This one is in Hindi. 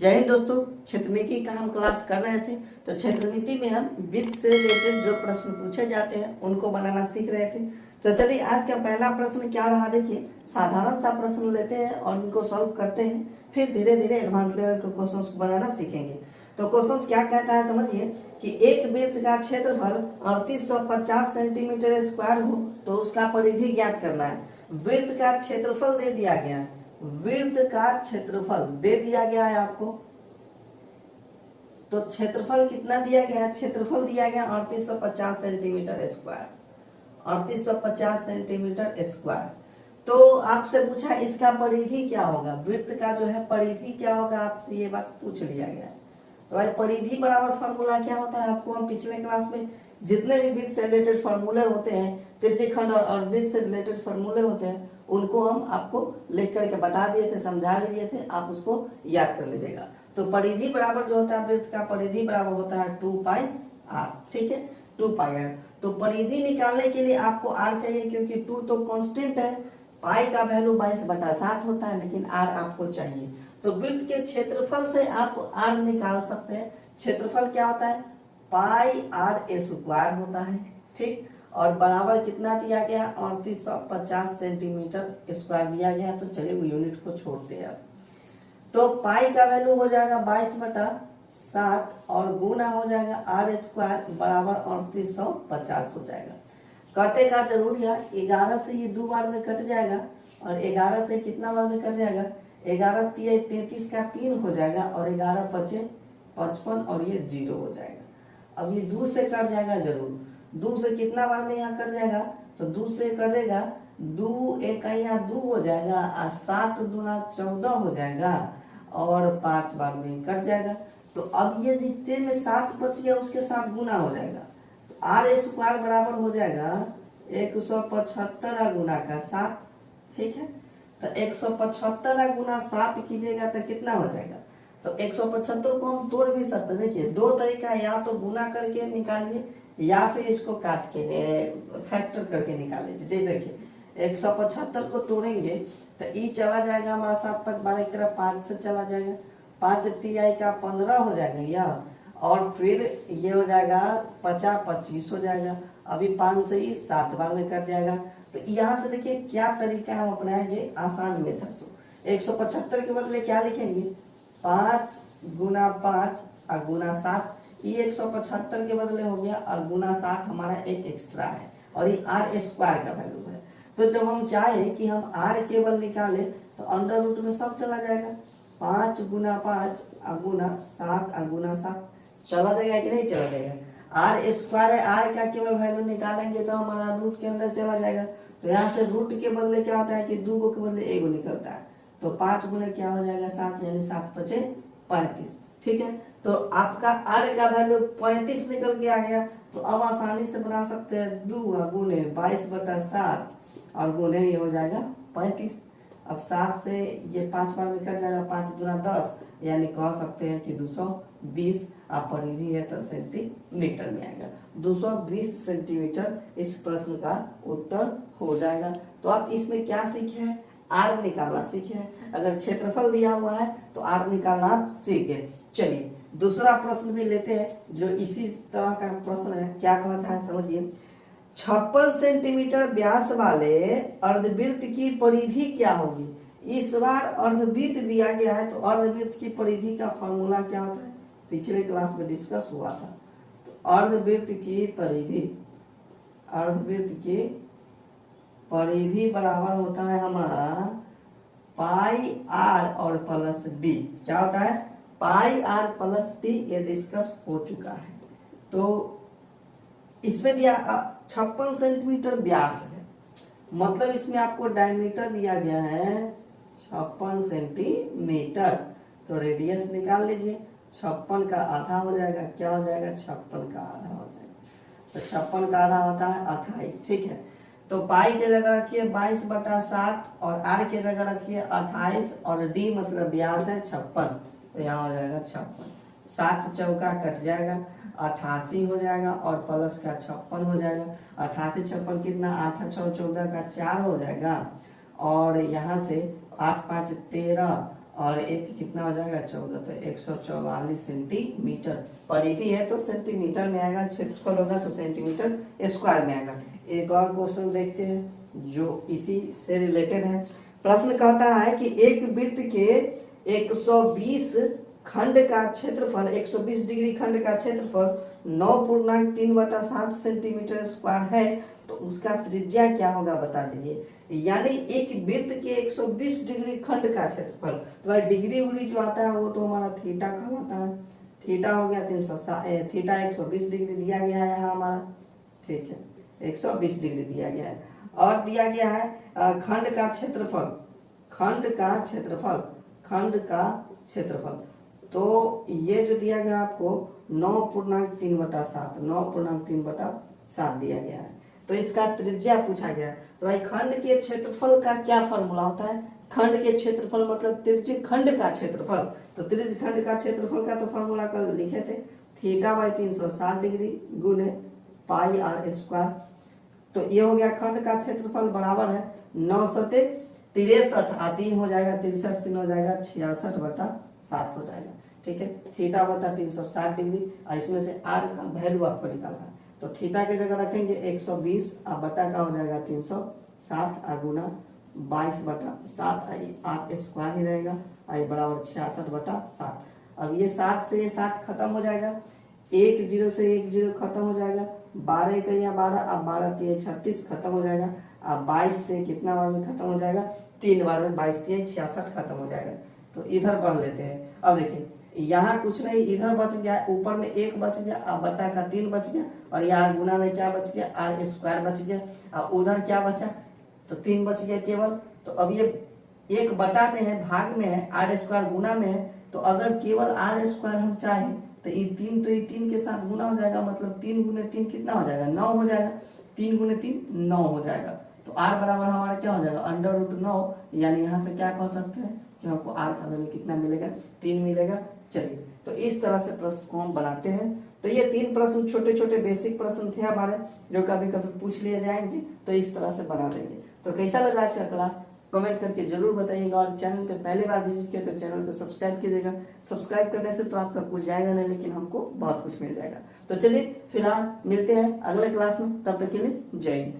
जय हिंद दोस्तों। क्षेत्रमिति का हम क्लास कर रहे थे, तो क्षेत्रमिति में हम वित्त से रिलेटेड जो प्रश्न पूछे जाते हैं उनको बनाना सीख रहे थे। तो चलिए आज का पहला प्रश्न क्या रहा, देखिए साधारण सा प्रश्न लेते हैं और इनको सॉल्व करते हैं, फिर धीरे धीरे एडवांस लेवल के क्वेश्चंस को बनाना सीखेंगे। तो क्वेश्चंस क्या कहता है समझिए कि एक वृत्त का क्षेत्रफल 3850 सेंटीमीटर स्क्वायर हो तो उसका परिधि ज्ञात करना है। वृत्त का क्षेत्रफल दे दिया गया है, वृत्त का क्षेत्रफल दे दिया गया है आपको। तो क्षेत्रफल कितना दिया गया है, क्षेत्रफल दिया गया 3850 सेंटीमीटर स्क्वायर, 3850 सेंटीमीटर स्क्वायर। तो आपसे पूछा इसका परिधि क्या होगा, वृत्त का जो है परिधि क्या होगा, आपसे ये बात पूछ लिया गया है। तो भाई परिधि बराबर फॉर्मूला क्या होता है, आपको हम पिछले क्लास में जितने भी वृत्त से रिलेटेड फार्मूले होते हैं, त्रिज्यखंड और वृत्त से रिलेटेड फार्मूले होते हैं, उनको हम आपको लिख करके बता दिए थे, समझा भी दिए थे, आप उसको याद कर लीजिएगा। तो परिधि बराबर जो होता है वृत्त का परिधि बराबर होता है 2 पाई r, ठीक है 2 पाई r। तो परिधि निकालने के लिए आपको r चाहिए, क्योंकि 2 तो कांस्टेंट है, पाई का वैल्यू 22/7 होता है, लेकिन r आपको चाहिए। तो वृत्त के क्षेत्रफल से आप r निकाल सकते हैं। क्षेत्रफल क्या होता है, पाई r स्क्वायर होता है, ठीक। और बराबर कितना दिया गया, 3850 सेंटीमीटर स्क्वायर दिया गया। तो चलिए वो यूनिट को छोड़ते हैं। तो पाई का वैल्यू हो जाएगा 22/7 और गुना हो जाएगा r स्क्वायर बराबर 3850 हो जाएगा। कटेगा जरूर है, 11 से ये 2 बार में कट जाएगा और 11 से कितना बार में कट जाएगा, 11 33 का 3 हो जाएगा और 11 बचे 55 और ये 0 हो जाएगा। अब ये 2 से कट जाएगा जरूर, 2 से कितना बार में यहाँ कट जाएगा, तो 2 से कटेगा, 2 एक यहाँ 2 हो जाएगा और 7 दूना 14 हो जाएगा और 5 बार में कट जाएगा। तो अब ये जितने में 7 बच गया उसके साथ गुना हो जाएगा। तो r स्क्वायर बराबर हो जाएगा 175 गुना का 7, ठीक है। तो 175 गुना 7 कीजिएगा तो कितना हो जाएगा, तो 175 को हम तोड़ भी सकते हैं। देखिए दो तरीका, या तो गुना करके निकालिए या फिर इसको काट के फैक्टर करके निकाल लीजिए। जैसे देखिए 175 को तोड़ेंगे तो ई चला जाएगा हमारा 7 5 12 की तरफ 5 से चला जाएगा, 5 तिहाई का 15 हो जाएगा यह, और फिर ये हो जाएगा 50 25 हो जाएगा। अभी 5 से ही 7 बार में कट जाएगा। तो यहाँ से देखिए क्या तरीका हम अपनाएंगे, आसान मेथड से। 175 के बदले क्या लिखेंगे, 5 गुना 5 और गुना 7, ये 175 के बदले हो गया और गुना 7 हमारा एक एक्स्ट्रा है और ये r स्क्वायर का वैल्यू है। तो जब हम चाहे कि हम r केवल निकाले तो अंडर रूट में सब चला जाएगा, 5 गुना 5 और गुना 7 और गुना 7 चला जाएगा कि नहीं चला जाएगा। r स्क्वायर है, r का केवल वैल्यू निकालेंगे तो हमारा रूट के अंदर चला जाएगा। तो यहाँ से रूट के बदले क्या होता है कि 2 के बदले 1 निकलता है। तो 5 गुना क्या हो जाएगा 7, यानी 7 बचे 35, ठीक है। तो आपका r का वैल्यू 35 निकल के आ गया। तो अब आसानी से बना सकते हैं 2 गुने 22/7 और गुने ये हो जाएगा 35। अब 7 से ये 5 बार में कट जाएगा, 5 गुना 10, यानी कह सकते हैं कि 220। आप परिधि है तो सेंटीमीटर में आएगा, 220 सेंटीमीटर इस प्रश्न का उत्तर हो जाएगा। तो आप इसमें क्या सीखे हैं, r निकालना सीखे हैं। अगर क्षेत्रफल दिया हुआ है तो r निकालना सीखे। चलिए दूसरा प्रश्न भी लेते हैं जो इसी तरह का प्रश्न है। क्या कहता है समझिए, 56 सेंटीमीटर व्यास वाले अर्धवृत्त की परिधि क्या होगी। इस बार अर्धवृत्त दिया गया है, तो अर्धवृत्त की परिधि का फॉर्मूला क्या होता है, पिछले क्लास में डिस्कस हुआ था। तो अर्धवृत्त की परिधि, अर्धवृत्त की परिधि बराबर होता है हमारा पाई r और प्लस d। क्या होता है, पाई r प्लस d, ये डिस्कस हो चुका है। तो इसमें दिया 56 सेंटीमीटर व्यास है, मतलब इसमें आपको डायमीटर दिया गया है 56 सेंटीमीटर। तो रेडियस निकाल लीजिए, 56 का आधा हो जाएगा, क्या हो जाएगा 56 का आधा हो जाएगा। तो 56 का आधा होता है 28, ठीक है। तो पाई के जगह रखिए 22/7 और r के जगह रखिए 28 और d मतलब व्यास है 56। तो यहाँ हो जाएगा 56, 7 चौका कट जाएगा 88 हो जाएगा और प्लस का 56 हो जाएगा। 88 56 कितना, 8 6 14 का 4 हो जाएगा और यहाँ से 8 5 13 और एक कितना हो जाएगा 14, तो 144 सेंटीमीटर। परिधि है तो सेंटीमीटर में आएगा, क्षेत्रफल होगा तो सेंटीमीटर स्क्वायर में आएगा। एक और क्वेश्चन देखते हैं जो इसी से रिलेटेड है। प्रश्न कहता है कि एक वृत्त के 120 खंड का क्षेत्रफल, 120 डिग्री खंड का क्षेत्रफल 9.3/7 सेंटीमीटर स्क्वायर है, तो उसका त्रिज्या क्या होगा बता दीजिए। यानी एक वृत्त के 120 डिग्री खंड का क्षेत्रफल, तो भाई डिग्री उग्री जो आता है वो तो हमारा थीटा कहलाता है। थीटा हो गया 360, थीटा 120 डिग्री दिया गया है यहाँ हमारा, ठीक है 120 डिग्री दिया गया है। और दिया गया है खंड का क्षेत्रफल, खंड का क्षेत्रफल, खंड का क्षेत्रफल, तो ये जो दिया गया आपको 9.3/7, 9.3/7 दिया गया है। तो इसका त्रिज्या पूछा गया है। तो भाई खंड के क्षेत्रफल का क्या फॉर्मूला होता है, खंड के क्षेत्रफल मतलब त्रिज्य खंड का क्षेत्रफल, तो त्रिज्य खंड का क्षेत्रफल का तो फॉर्मूला कल लिखे थे, थीटा बाई 360 डिग्री गुने पाई आर स्क्वायर। तो ये हो गया खंड का क्षेत्रफल बराबर है 9 सते 63, 3 हो जाएगा 63, 3 हो जाएगा 66/7 हो जाएगा, ठीक है। थीटा बता 360 डिग्री, और इसमें से आर का वैल्यू आपको निकालना है, तो थीटा की जगह रखेंगे 120 और बटा का हो जाएगा 360 और गुना 22/7, आर स्क्वायर ही रहेगा, आई बराबर 66/7। अब ये 7 से ये 7 खत्म हो जाएगा, 1 0 से 1 0 खत्म हो जाएगा, 12 का या 12, अब 12 3 36 खत्म हो जाएगा, अब 22 से कितना बार में खत्म हो जाएगा, 3 बार में, 22 3 66 खत्म हो जाएगा। तो इधर पढ़ लेते हैं। अब देखिए यहाँ कुछ नहीं, इधर बच गया, ऊपर में 1 बच गया, अब बटा का 3 बच गया, और यहाँ गुना में क्या बच गया, आर स्क्वायर बच गया, और उधर क्या बचा, तो 3 बच गया केवल। तो अब ये 1 बटा में है, भाग में है, आर स्क्वायर गुना में है, तो अगर केवल आर स्क्वायर हम चाहें तो ये 3, तो ये 3 के साथ गुना हो जाएगा, मतलब 3 गुने 3 कितना हो जाएगा, 9 हो जाएगा, 3 गुने 3 9 हो जाएगा। तो आर बराबर हमारा क्या हो जाएगा, √9, यानी यहाँ से क्या कह सकते हैं कि हमको आर का वैल्यू कितना मिलेगा, 3 मिलेगा। चलिए, तो इस तरह से प्रश्न को हम बनाते हैं। तो ये 3 प्रश्न छोटे छोटे बेसिक प्रश्न थे हमारे, जो कभी कभी पूछ लिए जाएंगे, तो इस तरह से बना देंगे। तो कैसा लगा आज का क्लास, कमेंट करके जरूर बताइएगा, और चैनल पे पहली बार विजिट किया तो चैनल को सब्सक्राइब कीजिएगा। सब्सक्राइब करने से तो आपका कुछ जाएगा नहीं, लेकिन हमको बहुत कुछ मिल जाएगा। तो चलिए फिलहाल मिलते हैं अगले क्लास में, तब तक के लिए जय हिंद।